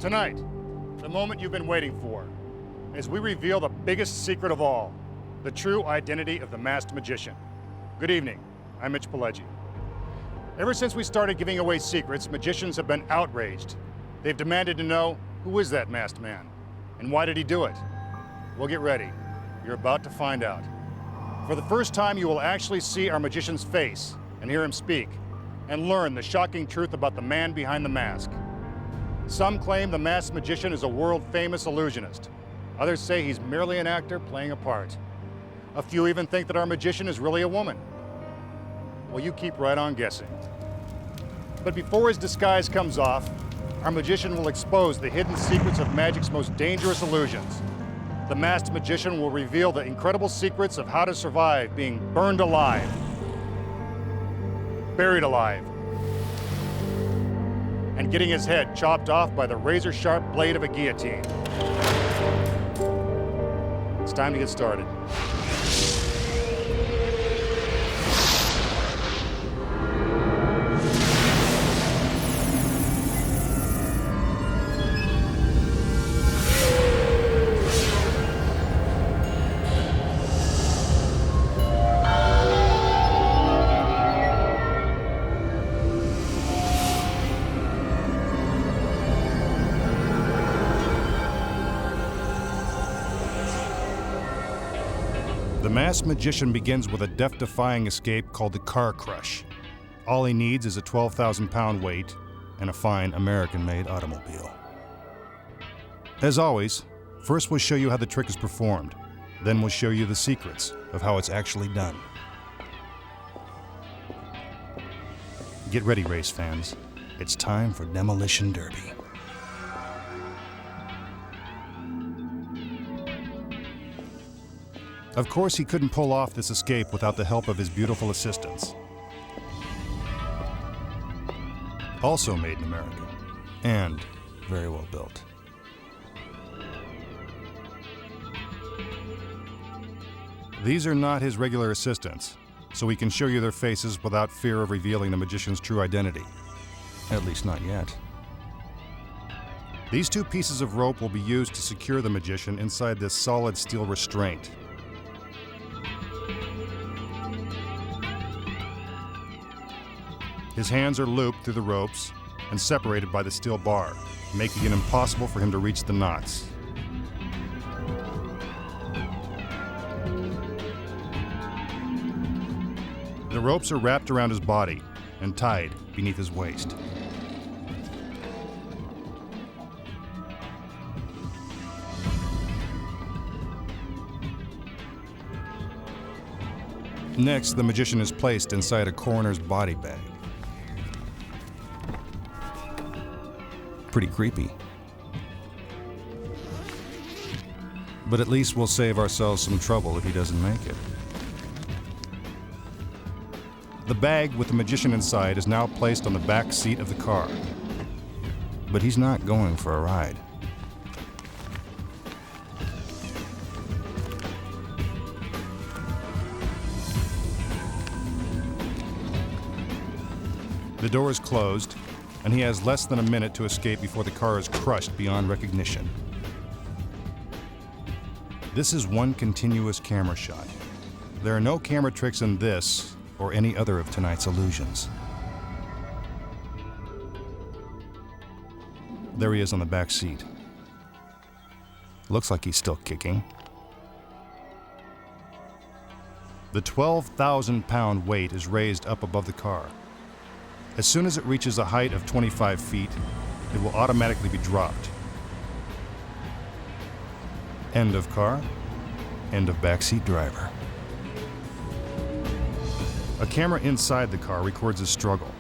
Tonight, the moment you've been waiting for, as we reveal the biggest secret of all, the true identity of the masked magician. Good evening, I'm Mitch Pileggi. Ever since we started giving away secrets, magicians have been outraged. They've demanded to know, who is that masked man? And why did he do it? Well, get ready. You're about to find out. For the first time, you will actually see our magician's face and hear him speak, and learn the shocking truth about the man behind the mask. Some claim the masked magician is a world-famous illusionist. Others say he's merely an actor playing a part. A few even think that our magician is really a woman. Well, you keep right on guessing. But before his disguise comes off, our magician will expose the hidden secrets of magic's most dangerous illusions. The masked magician will reveal the incredible secrets of how to survive being burned alive, buried alive, and getting his head chopped off by the razor-sharp blade of a guillotine. It's time to get started. The masked magician begins with a death-defying escape called the car crush. All he needs is a 12,000-pound weight and a fine American-made automobile. As always, first we'll show you how the trick is performed. Then we'll show you the secrets of how it's actually done. Get ready, race fans. It's time for Demolition Derby. Of course, he couldn't pull off this escape without the help of his beautiful assistants. Also made in America, and very well built. These are not his regular assistants, so we can show you their faces without fear of revealing the magician's true identity. At least not yet. These two pieces of rope will be used to secure the magician inside this solid steel restraint. His hands are looped through the ropes and separated by the steel bar, making it impossible for him to reach the knots. The ropes are wrapped around his body and tied beneath his waist. Next, the magician is placed inside a coroner's body bag. Pretty creepy. But at least we'll save ourselves some trouble if he doesn't make it. The bag with the magician inside is now placed on the back seat of the car. But he's not going for a ride. The door is closed, and he has less than a minute to escape before the car is crushed beyond recognition. This is one continuous camera shot. There are no camera tricks in this or any other of tonight's illusions. There he is on the back seat. Looks like he's still kicking. The 12,000-pound weight is raised up above the car. As soon as it reaches a height of 25 feet, it will automatically be dropped. End of car, end of backseat driver. A camera inside the car records his struggle.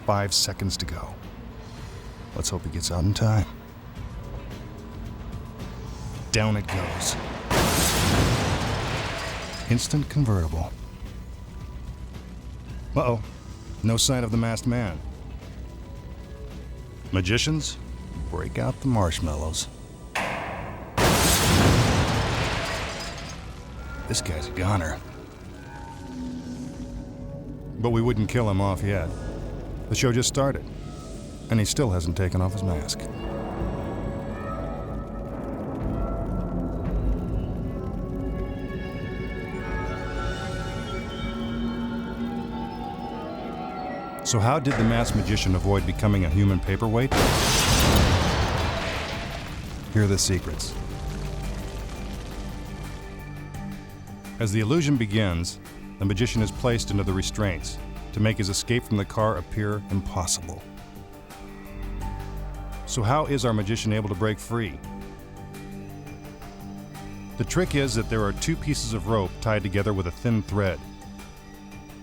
5 seconds to go. Let's hope he gets out in time. Down it goes. Instant convertible. Uh-oh, no sign of the masked man. Magicians, break out the marshmallows. This guy's a goner. But we wouldn't kill him off yet. The show just started, and he still hasn't taken off his mask. So how did the masked magician avoid becoming a human paperweight? Here are the secrets. As the illusion begins, the magician is placed into the restraints to make his escape from the car appear impossible. So how is our magician able to break free? The trick is that there are two pieces of rope tied together with a thin thread,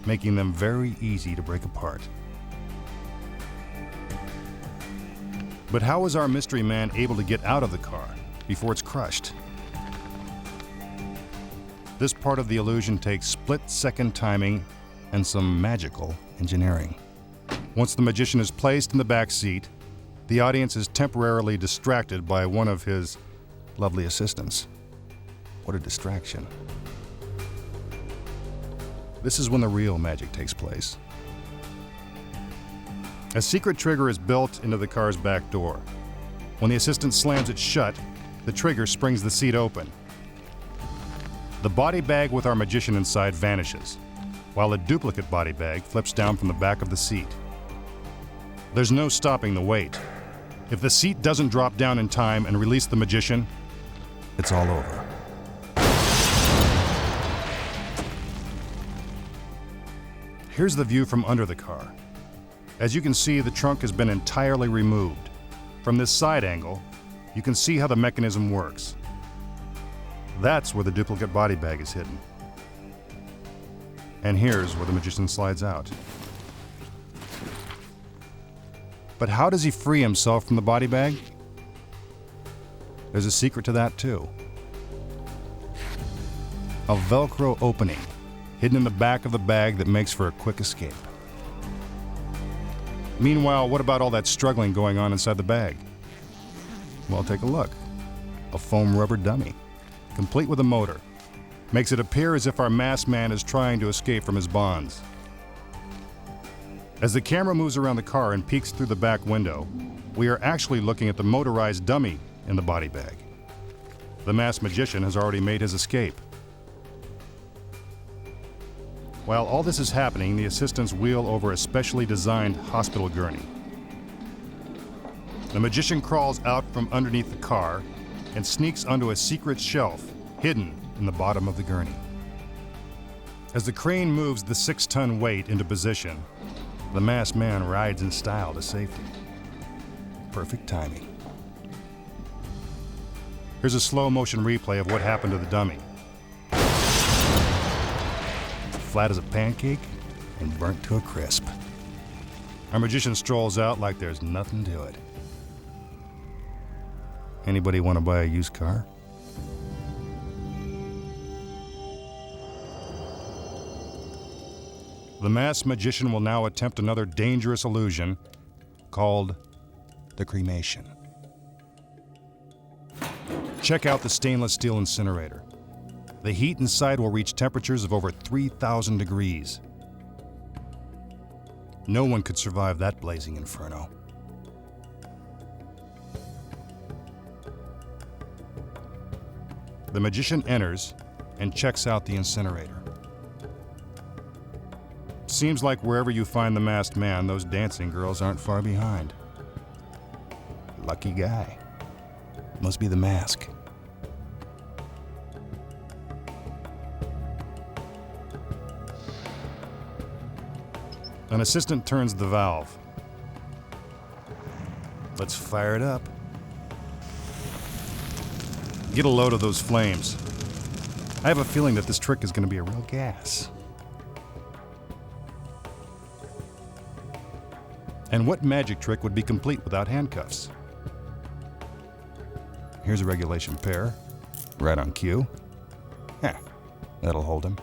making them very easy to break apart. But how is our mystery man able to get out of the car before it's crushed? This part of the illusion takes split-second timing and some magical engineering. Once the magician is placed in the back seat, the audience is temporarily distracted by one of his lovely assistants. What a distraction. This is when the real magic takes place. A secret trigger is built into the car's back door. When the assistant slams it shut, the trigger springs the seat open. The body bag with our magician inside vanishes, while a duplicate body bag flips down from the back of the seat. There's no stopping the weight. If the seat doesn't drop down in time and release the magician, it's all over. Here's the view from under the car. As you can see, the trunk has been entirely removed. From this side angle, you can see how the mechanism works. That's where the duplicate body bag is hidden. And here's where the magician slides out. But how does he free himself from the body bag? There's a secret to that too. A Velcro opening hidden in the back of the bag that makes for a quick escape. Meanwhile, what about all that struggling going on inside the bag? Well, take a look. A foam rubber dummy, complete with a motor, makes it appear as if our masked man is trying to escape from his bonds. As the camera moves around the car and peeks through the back window, we are actually looking at the motorized dummy in the body bag. The masked magician has already made his escape. While all this is happening, the assistants wheel over a specially designed hospital gurney. The magician crawls out from underneath the car and sneaks onto a secret shelf hidden in the bottom of the gurney. As the crane moves the 6-ton weight into position, the masked man rides in style to safety. Perfect timing. Here's a slow-motion replay of what happened to the dummy. Flat as a pancake and burnt to a crisp. Our magician strolls out like there's nothing to it. Anybody want to buy a used car? The masked magician will now attempt another dangerous illusion called the cremation. Check out the stainless steel incinerator. The heat inside will reach temperatures of over 3,000 degrees. No one could survive that blazing inferno. The magician enters and checks out the incinerator. Seems like wherever you find the masked man, those dancing girls aren't far behind. Lucky guy. Must be the mask. An assistant turns the valve. Let's fire it up. Get a load of those flames. I have a feeling that this trick is going to be a real gas. And what magic trick would be complete without handcuffs? Here's a regulation pair, right on cue. That'll hold him.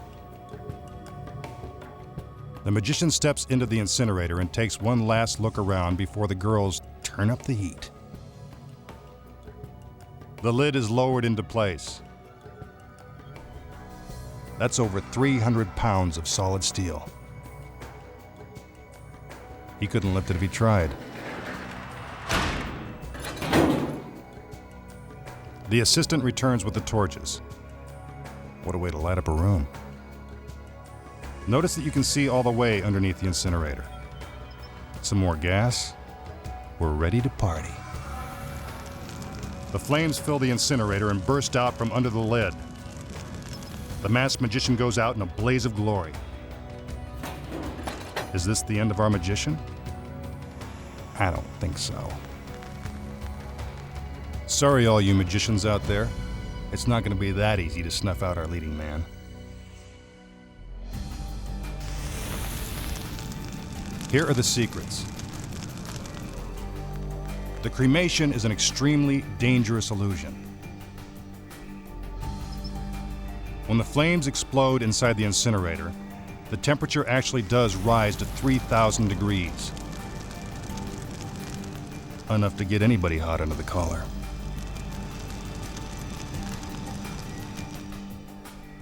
The magician steps into the incinerator and takes one last look around before the girls turn up the heat. The lid is lowered into place. That's over 300 pounds of solid steel. He couldn't lift it if he tried. The assistant returns with the torches. What a way to light up a room. Notice that you can see all the way underneath the incinerator. Some more gas. We're ready to party. The flames fill the incinerator and burst out from under the lid. The masked magician goes out in a blaze of glory. Is this the end of our magician? I don't think so. Sorry, all you magicians out there. It's not going to be that easy to snuff out our leading man. Here are the secrets. The cremation is an extremely dangerous illusion. When the flames explode inside the incinerator, the temperature actually does rise to 3,000 degrees. Enough to get anybody hot under the collar.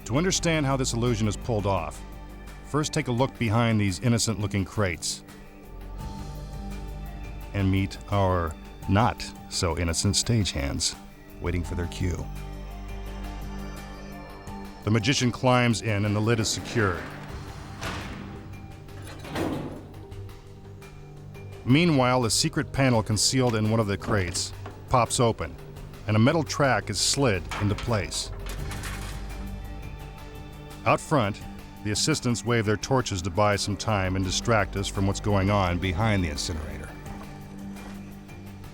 To understand how this illusion is pulled off, first take a look behind these innocent-looking crates and meet our not-so-innocent stagehands waiting for their cue. The magician climbs in and the lid is secured. Meanwhile, a secret panel concealed in one of the crates pops open, and a metal track is slid into place. Out front, the assistants wave their torches to buy some time and distract us from what's going on behind the incinerator.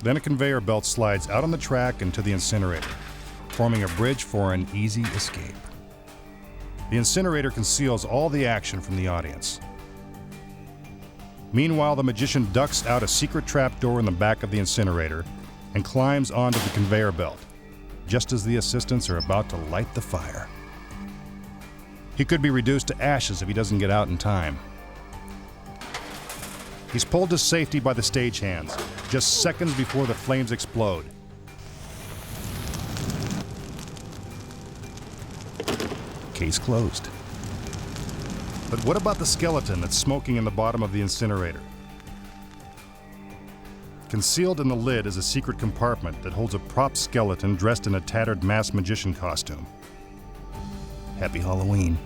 Then a conveyor belt slides out on the track and to the incinerator, forming a bridge for an easy escape. The incinerator conceals all the action from the audience. Meanwhile, the magician ducks out a secret trapdoor in the back of the incinerator and climbs onto the conveyor belt, just as the assistants are about to light the fire. He could be reduced to ashes if he doesn't get out in time. He's pulled to safety by the stagehands, just seconds before the flames explode. Case closed. But what about the skeleton that's smoking in the bottom of the incinerator? Concealed in the lid is a secret compartment that holds a prop skeleton dressed in a tattered masked magician costume. Happy Halloween.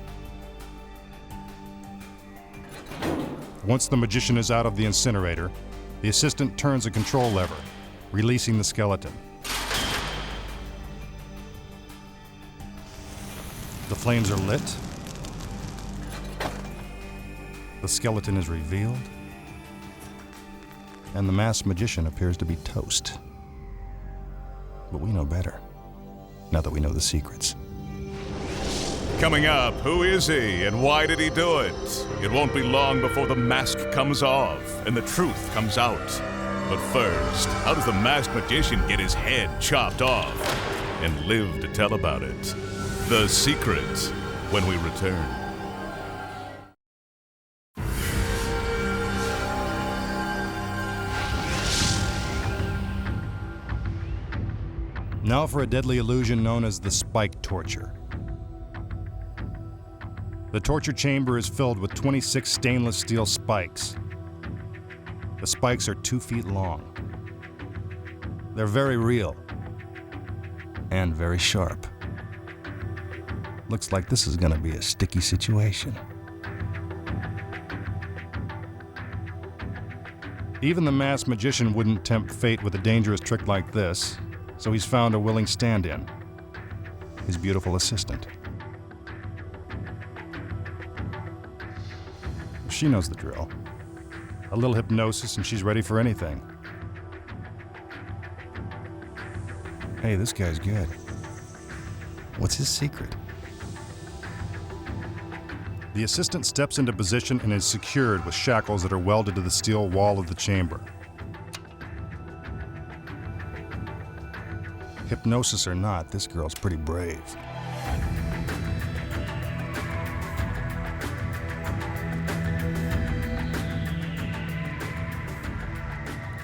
Once the magician is out of the incinerator, the assistant turns a control lever, releasing the skeleton. The flames are lit. The skeleton is revealed. And the masked magician appears to be toast. But we know better, now that we know the secrets. Coming up, who is he and why did he do it? It won't be long before the mask comes off and the truth comes out. But first, how does the masked magician get his head chopped off and live to tell about it? The secret, when we return. Now for a deadly illusion known as the spike torture. The torture chamber is filled with 26 stainless steel spikes. The spikes are 2 feet long. They're very real and very sharp. Looks like this is going to be a sticky situation. Even the masked magician wouldn't tempt fate with a dangerous trick like this, so he's found a willing stand-in, his beautiful assistant. She knows the drill. A little hypnosis and she's ready for anything. Hey, this guy's good. What's his secret? The assistant steps into position and is secured with shackles that are welded to the steel wall of the chamber. Hypnosis or not, this girl's pretty brave.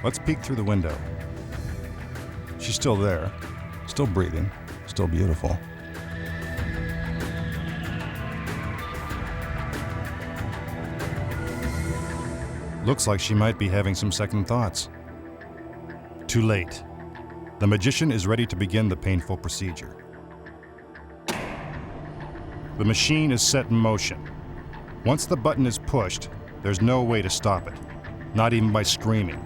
Let's peek through the window. She's still there, still breathing, still beautiful. Looks like she might be having some second thoughts. Too late. The magician is ready to begin the painful procedure. The machine is set in motion. Once the button is pushed, there's no way to stop it, not even by screaming.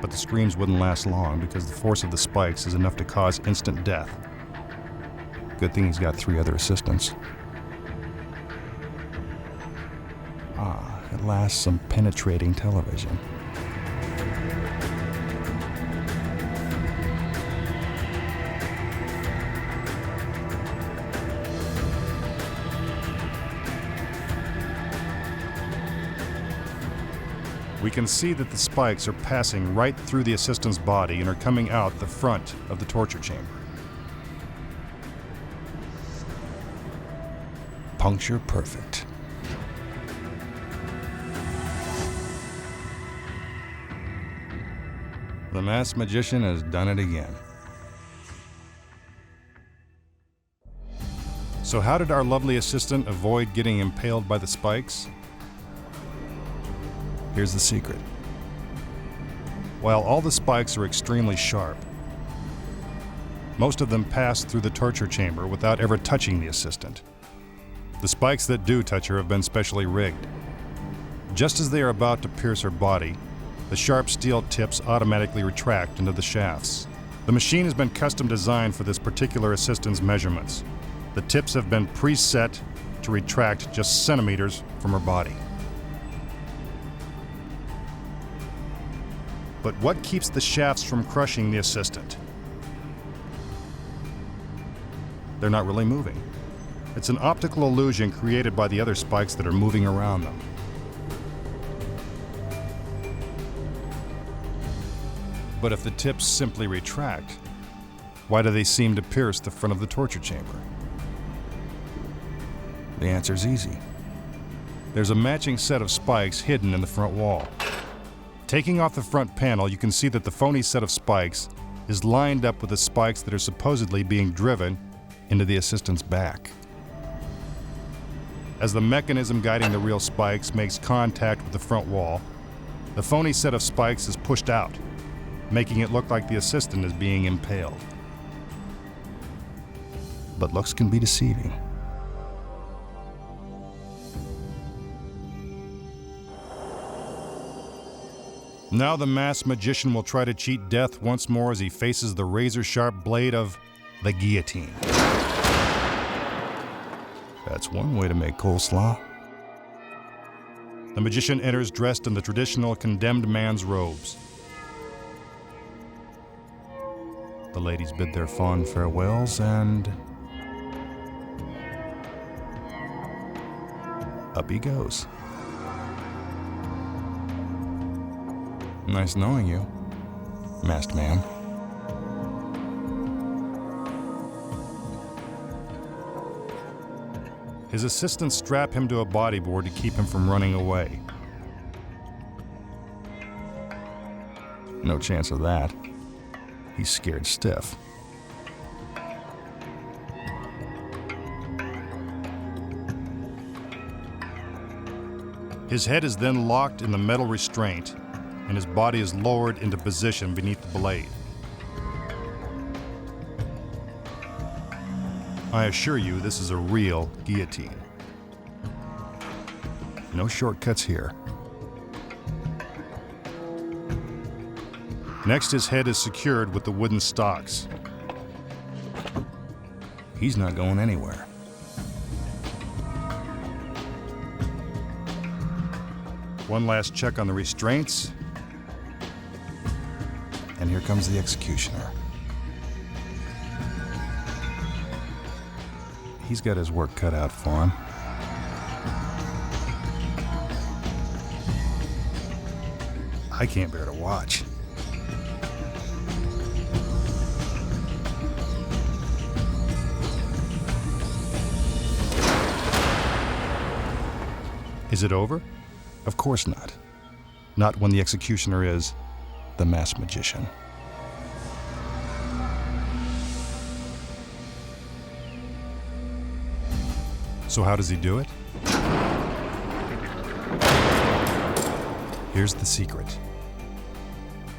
But the screams wouldn't last long because the force of the spikes is enough to cause instant death. Good thing he's got 3 other assistants. At last, some penetrating television. We can see that the spikes are passing right through the assistant's body and are coming out the front of the torture chamber. Puncture perfect. The masked magician has done it again. So how did our lovely assistant avoid getting impaled by the spikes? Here's the secret. While all the spikes are extremely sharp, most of them pass through the torture chamber without ever touching the assistant. The spikes that do touch her have been specially rigged. Just as they are about to pierce her body, the sharp steel tips automatically retract into the shafts. The machine has been custom designed for this particular assistant's measurements. The tips have been preset to retract just centimeters from her body. But what keeps the shafts from crushing the assistant? They're not really moving. It's an optical illusion created by the other spikes that are moving around them. But if the tips simply retract, why do they seem to pierce the front of the torture chamber? The answer is easy. There's a matching set of spikes hidden in the front wall. Taking off the front panel, you can see that the phony set of spikes is lined up with the spikes that are supposedly being driven into the assistant's back. As the mechanism guiding the real spikes makes contact with the front wall, the phony set of spikes is pushed out, making it look like the assistant is being impaled. But looks can be deceiving. Now the masked magician will try to cheat death once more as he faces the razor-sharp blade of the guillotine. That's one way to make coleslaw. The magician enters dressed in the traditional condemned man's robes. The ladies bid their fond farewells and up he goes. Nice knowing you, masked man. His assistants strap him to a bodyboard to keep him from running away. No chance of that. He's scared stiff. His head is then locked in the metal restraint, and his body is lowered into position beneath the blade. I assure you, this is a real guillotine. No shortcuts here. Next, his head is secured with the wooden stocks. He's not going anywhere. One last check on the restraints, and here comes the executioner. He's got his work cut out for him. I can't bear to watch. Is it over? Of course not. Not when the executioner is the masked magician. So how does he do it? Here's the secret.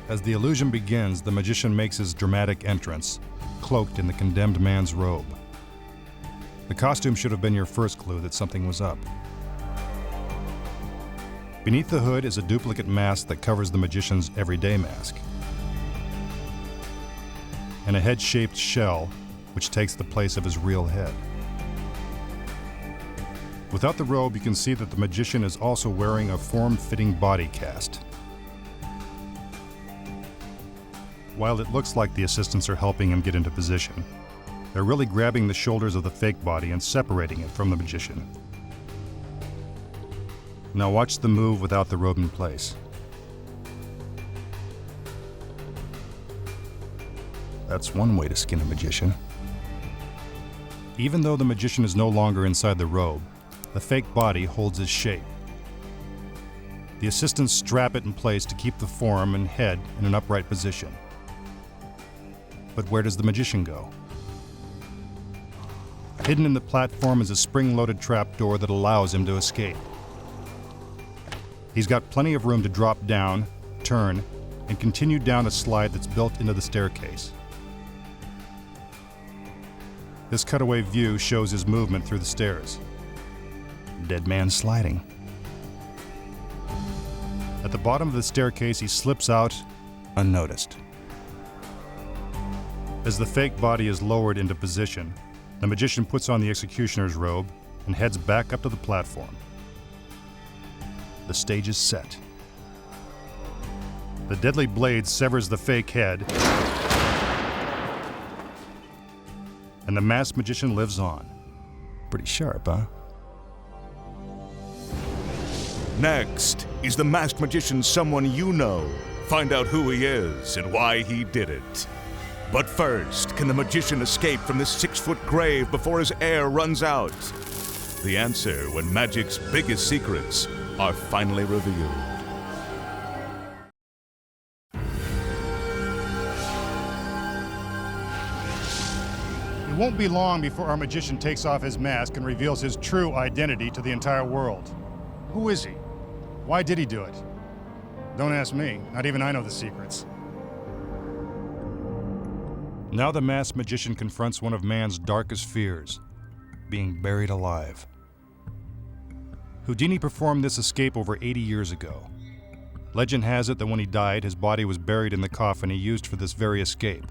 As the illusion begins, the magician makes his dramatic entrance, cloaked in the condemned man's robe. The costume should have been your first clue that something was up. Beneath the hood is a duplicate mask that covers the magician's everyday mask, and a head-shaped shell which takes the place of his real head. Without the robe, you can see that the magician is also wearing a form-fitting body cast. While it looks like the assistants are helping him get into position, they're really grabbing the shoulders of the fake body and separating it from the magician. Now watch the move without the robe in place. That's one way to skin a magician. Even though the magician is no longer inside the robe, the fake body holds his shape. The assistants strap it in place to keep the form and head in an upright position. But where does the magician go? Hidden in the platform is a spring-loaded trapdoor that allows him to escape. He's got plenty of room to drop down, turn, and continue down a slide that's built into the staircase. This cutaway view shows his movement through the stairs. Dead man sliding. At the bottom of the staircase, he slips out unnoticed. As the fake body is lowered into position, the magician puts on the executioner's robe and heads back up to the platform. The stage is set. The deadly blade severs the fake head, and the masked magician lives on. Pretty sharp, huh? Next, is the masked magician someone you know? Find out who he is and why he did it. But first, can the magician escape from this 6-foot grave before his air runs out? The answer when magic's biggest secrets are finally revealed. It won't be long before our magician takes off his mask and reveals his true identity to the entire world. Who is he? Why did he do it? Don't ask me. Not even I know the secrets. Now the masked magician confronts one of man's darkest fears, being buried alive. Houdini performed this escape over 80 years ago. Legend has it that when he died, his body was buried in the coffin he used for this very escape.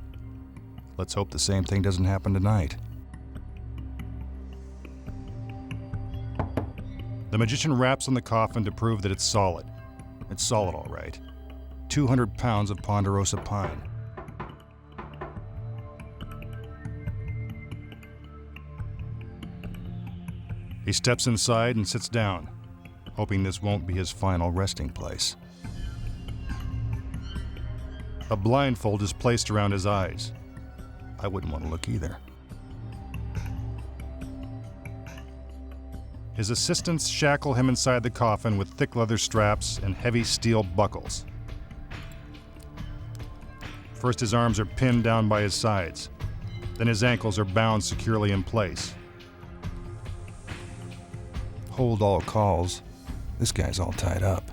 Let's hope the same thing doesn't happen tonight. The magician raps on the coffin to prove that it's solid. It's solid, all right. 200 pounds of ponderosa pine. He steps inside and sits down, hoping this won't be his final resting place. A blindfold is placed around his eyes. I wouldn't want to look either. His assistants shackle him inside the coffin with thick leather straps and heavy steel buckles. First, his arms are pinned down by his sides. Then his ankles are bound securely in place. Hold all calls. This guy's all tied up.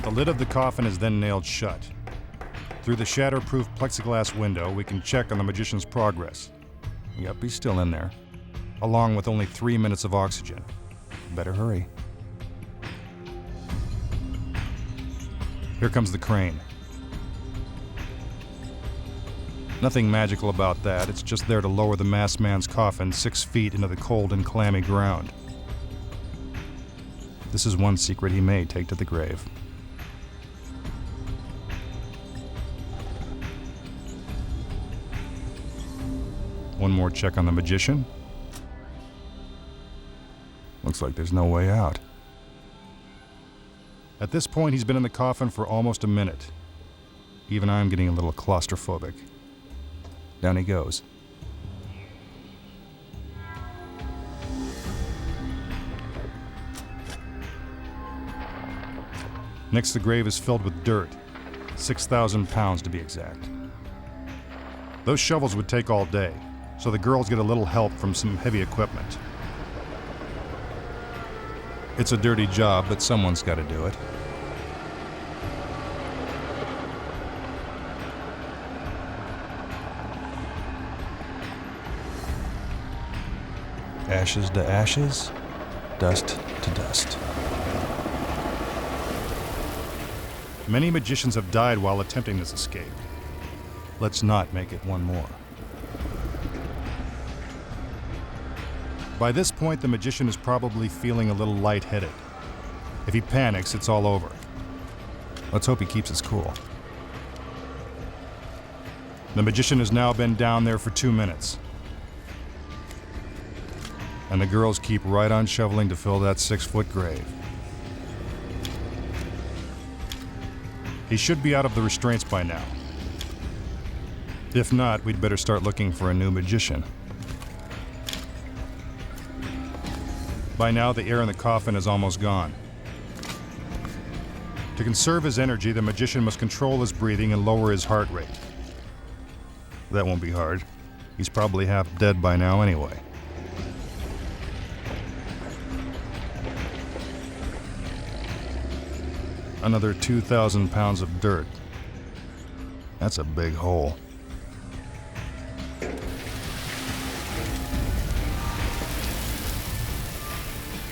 The lid of the coffin is then nailed shut. Through the shatterproof plexiglass window, we can check on the magician's progress. Yep, he's still in there, along with only 3 minutes of oxygen. Better hurry. Here comes the crane. Nothing magical about that, it's just there to lower the masked man's coffin 6 feet into the cold and clammy ground. This is one secret he may take to the grave. One more check on the magician. Looks like there's no way out. At this point, he's been in the coffin for almost a minute. Even I'm getting a little claustrophobic. Down he goes. Next, the grave is filled with dirt, 6,000 pounds to be exact. Those shovels would take all day, so the girls get a little help from some heavy equipment. It's a dirty job, but someone's got to do it. Ashes to ashes, dust to dust. Many magicians have died while attempting this escape. Let's not make it one more. By this point, the magician is probably feeling a little lightheaded. If he panics, it's all over. Let's hope he keeps his cool. The magician has now been down there for 2 minutes. And the girls keep right on shoveling to fill that 6-foot grave. He should be out of the restraints by now. If not, we'd better start looking for a new magician. By now, the air in the coffin is almost gone. To conserve his energy, the magician must control his breathing and lower his heart rate. That won't be hard. He's probably half dead by now anyway. Another 2,000 pounds of dirt. That's a big hole.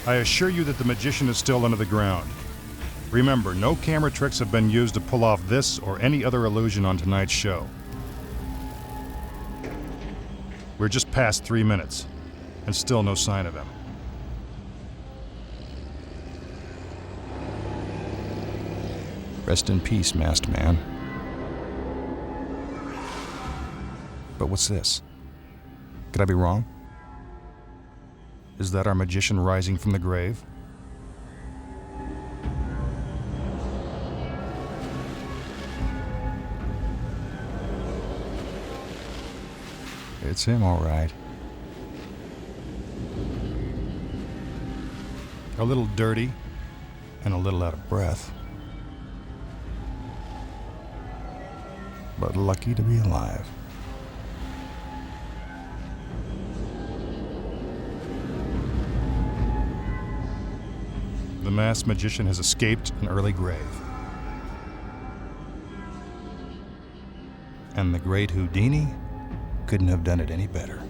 I assure you that the magician is still under the ground. Remember, no camera tricks have been used to pull off this or any other illusion on tonight's show. We're just past 3 minutes, and still no sign of him. Rest in peace, masked man. But what's this? Could I be wrong? Is that our magician rising from the grave? It's him, all right. A little dirty and a little out of breath. But lucky to be alive. The masked magician has escaped an early grave. And the great Houdini couldn't have done it any better.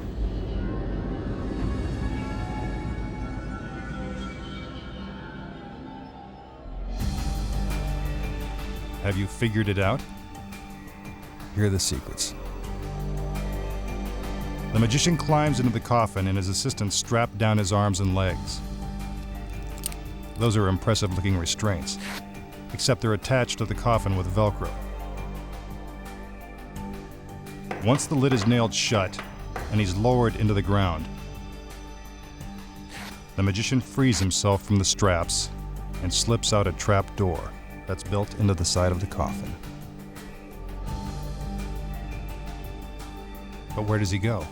Have you figured it out? Here are the secrets. The magician climbs into the coffin and his assistants strap down his arms and legs. Those are impressive-looking restraints, except they're attached to the coffin with Velcro. Once the lid is nailed shut and he's lowered into the ground, the magician frees himself from the straps and slips out a trap door that's built into the side of the coffin. But where does he go?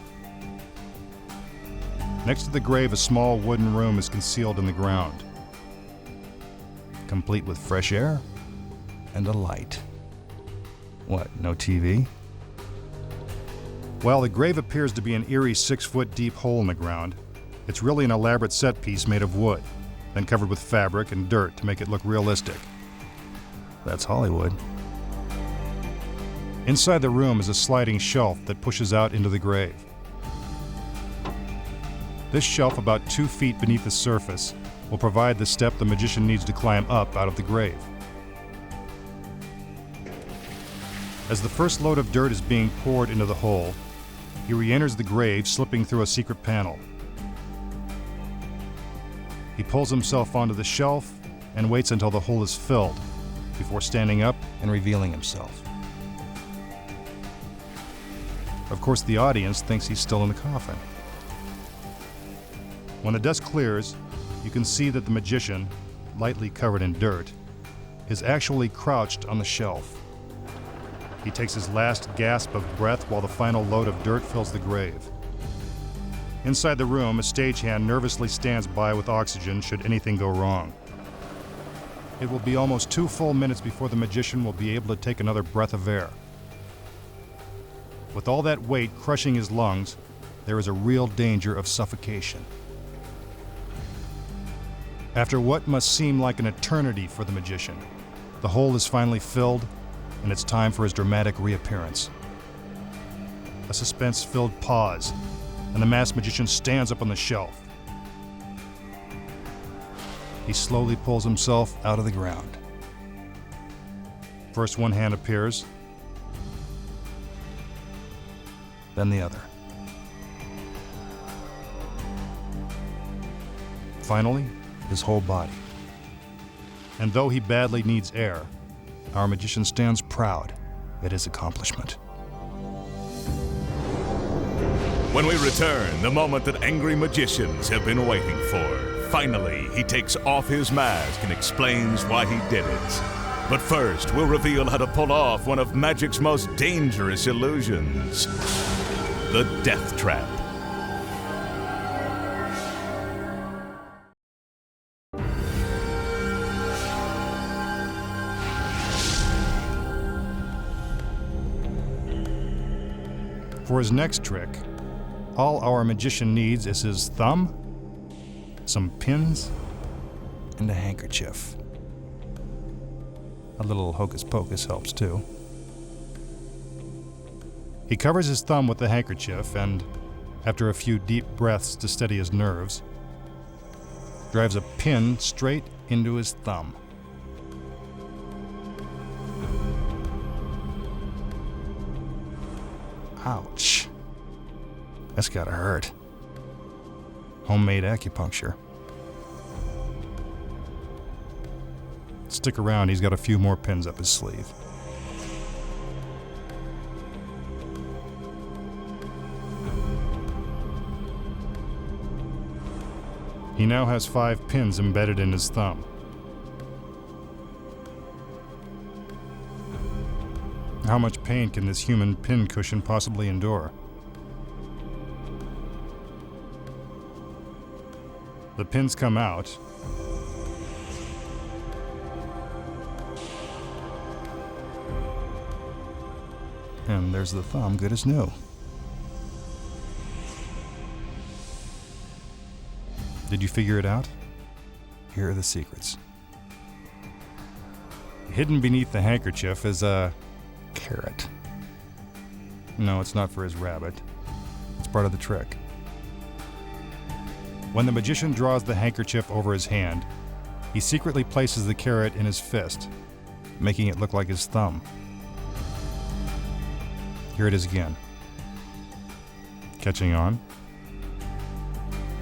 Next to the grave, a small wooden room is concealed in the ground, complete with fresh air and a light. What, no TV? Well, the grave appears to be an eerie 6-foot deep hole in the ground. It's really an elaborate set piece made of wood, then covered with fabric and dirt to make it look realistic. That's Hollywood. Inside the room is a sliding shelf that pushes out into the grave. This shelf, about 2 feet beneath the surface, will provide the step the magician needs to climb up out of the grave. As the first load of dirt is being poured into the hole, he re-enters the grave, slipping through a secret panel. He pulls himself onto the shelf and waits until the hole is filled before standing up and revealing himself. Of course, the audience thinks he's still in the coffin. When the dust clears, you can see that the magician, lightly covered in dirt, is actually crouched on the shelf. He takes his last gasp of breath while the final load of dirt fills the grave. Inside the room, a stagehand nervously stands by with oxygen should anything go wrong. It will be almost 2 full minutes before the magician will be able to take another breath of air. With all that weight crushing his lungs, there is a real danger of suffocation. After what must seem like an eternity for the magician, the hole is finally filled, and it's time for his dramatic reappearance. A suspense-filled pause, and the masked magician stands up on the shelf. He slowly pulls himself out of the ground. First one hand appears, then the other. Finally, his whole body. And though he badly needs air, our magician stands proud at his accomplishment. When we return, the moment that angry magicians have been waiting for. Finally, he takes off his mask and explains why he did it. But first, we'll reveal how to pull off one of magic's most dangerous illusions, the death trap. For his next trick, all our magician needs is his thumb, some pins, and a handkerchief. A little hocus pocus helps too. He covers his thumb with the handkerchief and, after a few deep breaths to steady his nerves, drives a pin straight into his thumb. Ouch. That's gotta hurt. Homemade acupuncture. Stick around, he's got a few more pins up his sleeve. He now has 5 pins embedded in his thumb. How much pain can this human pincushion possibly endure? The pins come out. And there's the thumb, good as new. Did you figure it out? Here are the secrets. Hidden beneath the handkerchief is a carrot. No, it's not for his rabbit. It's part of the trick. When the magician draws the handkerchief over his hand, he secretly places the carrot in his fist, making it look like his thumb. Here it is again. Catching on?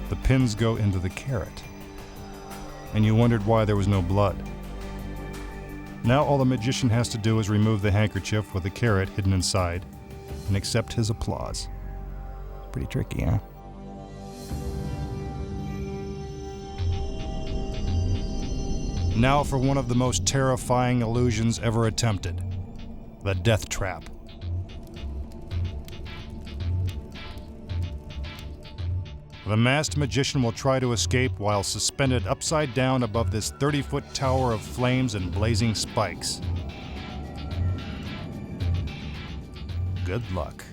The pins go into the carrot, and you wondered why there was no blood. Now all the magician has to do is remove the handkerchief with the carrot hidden inside and accept his applause. Pretty tricky, huh? Now for one of the most terrifying illusions ever attempted, the death trap. The masked magician will try to escape while suspended upside down above this 30-foot tower of flames and blazing spikes. Good luck.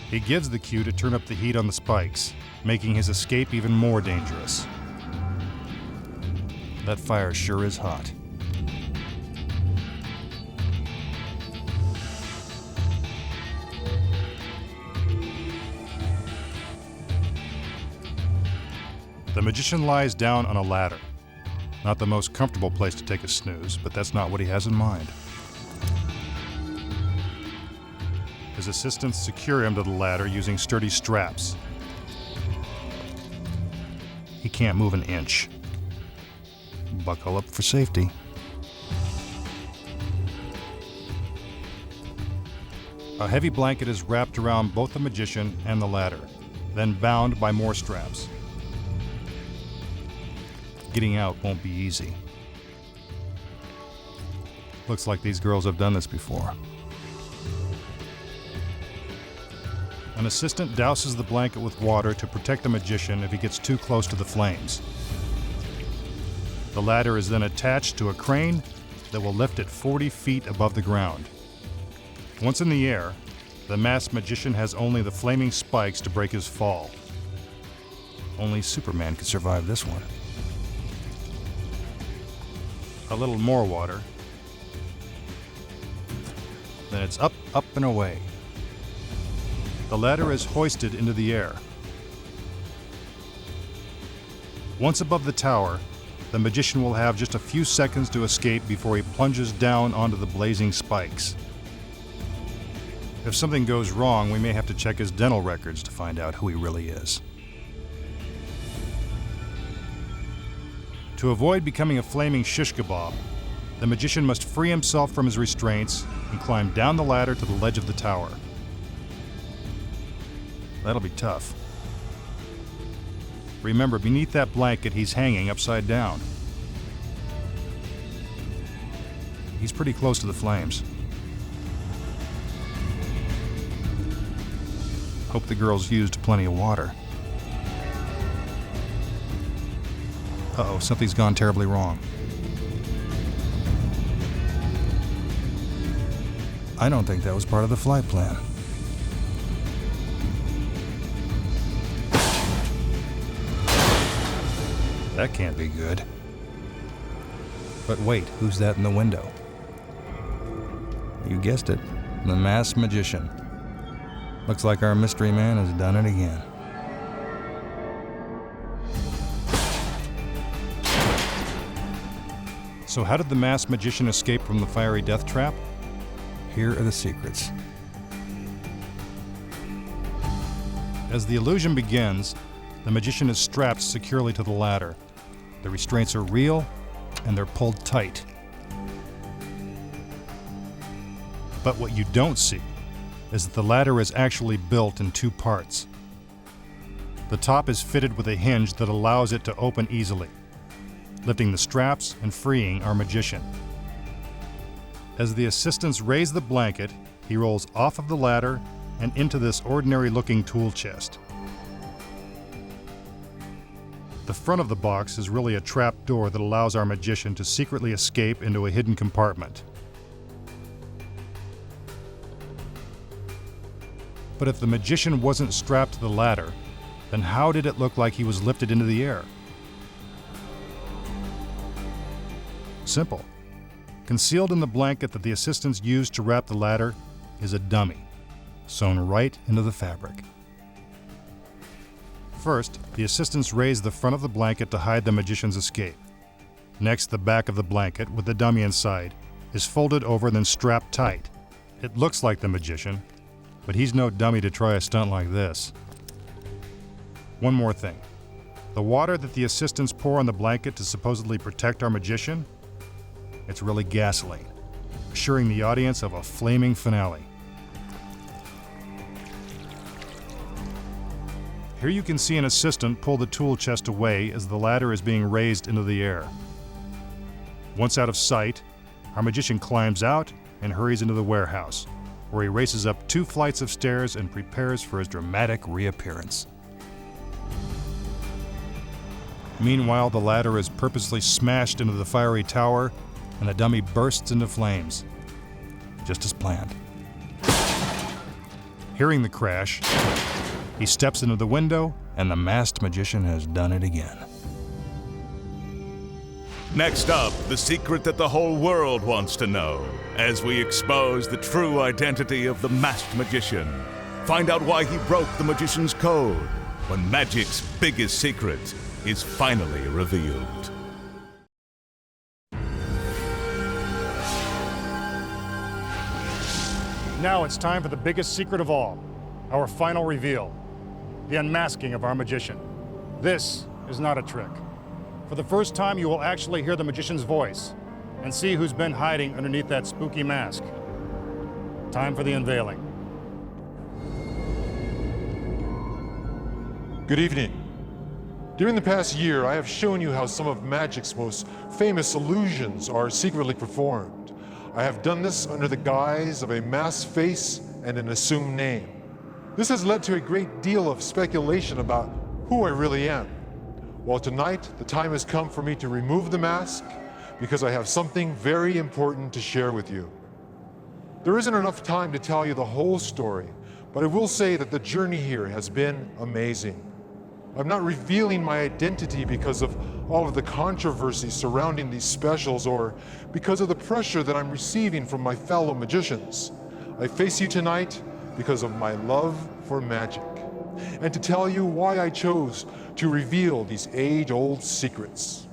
He gives the cue to turn up the heat on the spikes, making his escape even more dangerous. That fire sure is hot. The magician lies down on a ladder. Not the most comfortable place to take a snooze, but that's not what he has in mind. His assistants secure him to the ladder using sturdy straps. He can't move an inch. Buckle up for safety. A heavy blanket is wrapped around both the magician and the ladder, then bound by more straps. Getting out won't be easy. Looks like these girls have done this before. An assistant douses the blanket with water to protect the magician if he gets too close to the flames. The ladder is then attached to a crane that will lift it 40 feet above the ground. Once in the air, the masked magician has only the flaming spikes to break his fall. Only Superman could survive this one. A little more water. Then it's up, up, and away. The ladder is hoisted into the air. Once above the tower, the magician will have just a few seconds to escape before he plunges down onto the blazing spikes. If something goes wrong, we may have to check his dental records to find out who he really is. To avoid becoming a flaming shish kebab, the magician must free himself from his restraints and climb down the ladder to the ledge of the tower. That'll be tough. Remember, beneath that blanket, he's hanging upside down. He's pretty close to the flames. Hope the girls used plenty of water. Uh-oh, something's gone terribly wrong. I don't think that was part of the flight plan. That can't be good. But wait, who's that in the window? You guessed it, the masked magician. Looks like our mystery man has done it again. So how did the masked magician escape from the fiery death trap? Here are the secrets. As the illusion begins, the magician is strapped securely to the ladder. The restraints are real, and they're pulled tight. But what you don't see is that the ladder is actually built in two parts. The top is fitted with a hinge that allows it to open easily, lifting the straps and freeing our magician. As the assistants raise the blanket, he rolls off of the ladder and into this ordinary-looking tool chest. The front of the box is really a trap door that allows our magician to secretly escape into a hidden compartment. But if the magician wasn't strapped to the ladder, then how did it look like he was lifted into the air? Simple. Concealed in the blanket that the assistants used to wrap the ladder is a dummy, sewn right into the fabric. First, the assistants raise the front of the blanket to hide the magician's escape. Next, the back of the blanket, with the dummy inside, is folded over and then strapped tight. It looks like the magician, but he's no dummy to try a stunt like this. One more thing. The water that the assistants pour on the blanket to supposedly protect our magician, it's really gasoline, assuring the audience of a flaming finale. Here you can see an assistant pull the tool chest away as the ladder is being raised into the air. Once out of sight, our magician climbs out and hurries into the warehouse, where he races up 2 flights of stairs and prepares for his dramatic reappearance. Meanwhile, the ladder is purposely smashed into the fiery tower, and the dummy bursts into flames, just as planned. Hearing the crash, he steps into the window, and the masked magician has done it again. Next up, the secret that the whole world wants to know, as we expose the true identity of the masked magician. Find out why he broke the magician's code, when magic's biggest secret is finally revealed. Now it's time for the biggest secret of all, our final reveal, the unmasking of our magician. This is not a trick. For the first time, you will actually hear the magician's voice and see who's been hiding underneath that spooky mask. Time for the unveiling. Good evening. During the past year, I have shown you how some of magic's most famous illusions are secretly performed. I have done this under the guise of a masked face and an assumed name. This has led to a great deal of speculation about who I really am. Well, tonight, the time has come for me to remove the mask because I have something very important to share with you. There isn't enough time to tell you the whole story, but I will say that the journey here has been amazing. I'm not revealing my identity because of all of the controversy surrounding these specials or because of the pressure that I'm receiving from my fellow magicians. I face you tonight because of my love for magic and to tell you why I chose to reveal these age-old secrets.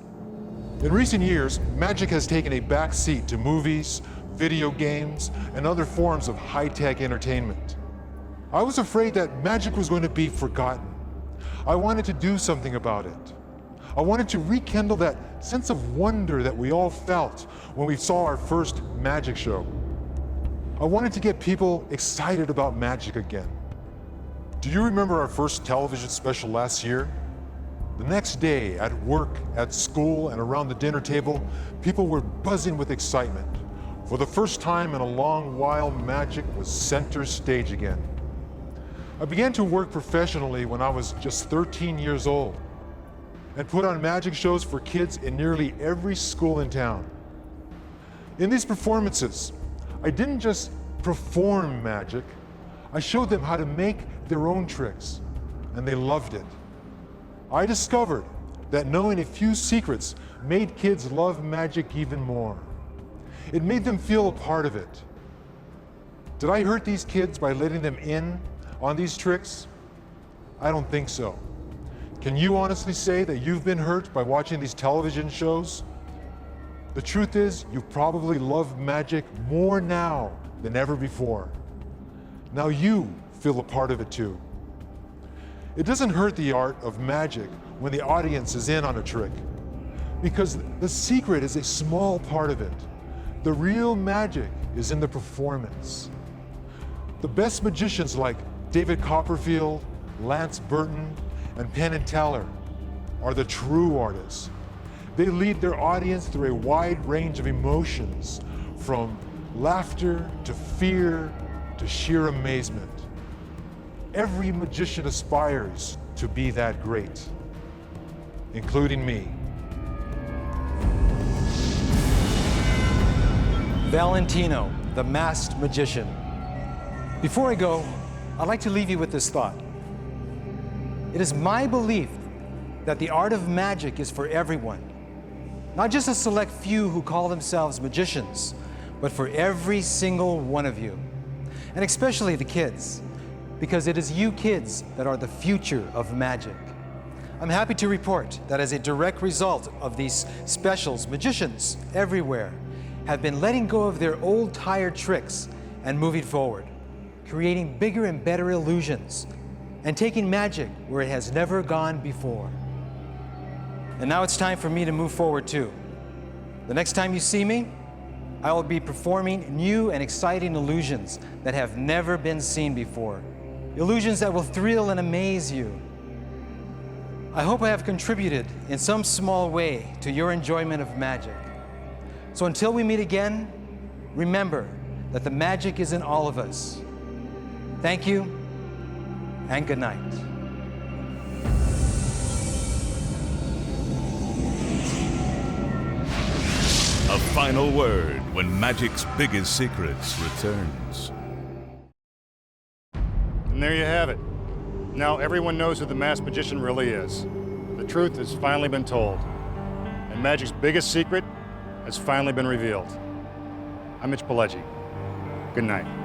In recent years, magic has taken a back seat to movies, video games, and other forms of high-tech entertainment. I was afraid that magic was going to be forgotten. I wanted to do something about it. I wanted to rekindle that sense of wonder that we all felt when we saw our first magic show. I wanted to get people excited about magic again. Do you remember our first television special last year? The next day, at work, at school, and around the dinner table, people were buzzing with excitement. For the first time in a long while, magic was center stage again. I began to work professionally when I was just 13 years old and put on magic shows for kids in nearly every school in town. In these performances, I didn't just perform magic, I showed them how to make their own tricks, and they loved it. I discovered that knowing a few secrets made kids love magic even more. It made them feel a part of it. Did I hurt these kids by letting them in on these tricks? I don't think so. Can you honestly say that you've been hurt by watching these television shows? The truth is, you probably love magic more now than ever before. Now you feel a part of it too. It doesn't hurt the art of magic when the audience is in on a trick, because the secret is a small part of it. The real magic is in the performance. The best magicians like David Copperfield, Lance Burton, and Penn and Teller are the true artists. They lead their audience through a wide range of emotions, from laughter to fear to sheer amazement. Every magician aspires to be that great, including me. Valentino, the masked magician. Before I go, I'd like to leave you with this thought. It is my belief that the art of magic is for everyone, not just a select few who call themselves magicians, but for every single one of you, and especially the kids, because it is you kids that are the future of magic. I'm happy to report that as a direct result of these specials, magicians everywhere have been letting go of their old tired tricks and moving forward, creating bigger and better illusions, and taking magic where it has never gone before. And now it's time for me to move forward too. The next time you see me, I will be performing new and exciting illusions that have never been seen before. Illusions that will thrill and amaze you. I hope I have contributed in some small way to your enjoyment of magic. So until we meet again, remember that the magic is in all of us. Thank you, and good night. A final word when magic's biggest secrets returns. And there you have it. Now everyone knows who the masked magician really is. The truth has finally been told. And magic's biggest secret has finally been revealed. I'm Mitch Pileggi. Good night.